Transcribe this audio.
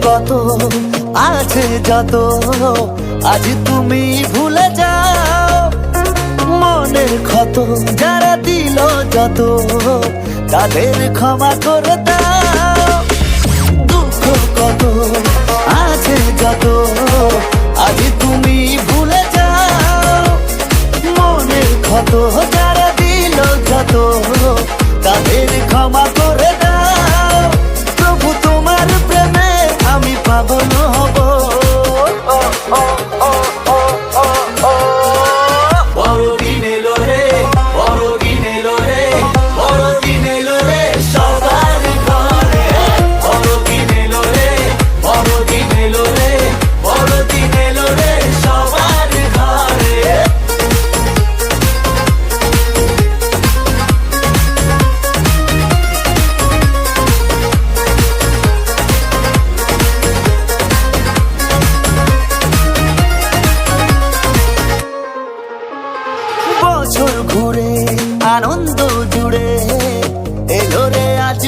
কত আছে যত আজ তুমি ভুলে যাও। মনের ক্ষত যারা দিল যত তাদের ক্ষমা করে দাও। দুঃখ কত আছে যত আজ তুমি ভুলে যাও। মনের ক্ষত যারা দিল যত তাদের ক্ষমা করে দাও। প্রভু তোমার প্রেমে আমি পাগল হব। বড়দিন এলো রে, বড়দিন এলো রে, বড়দিন এলো রে সবার ঘরে। বড়দিন এলো রে, বড়দিন এলো রে, বড়দিন এলো রে সবার ঘরে। বছর ঘুরে আনন্দ জুড়ে এলো রে আজ।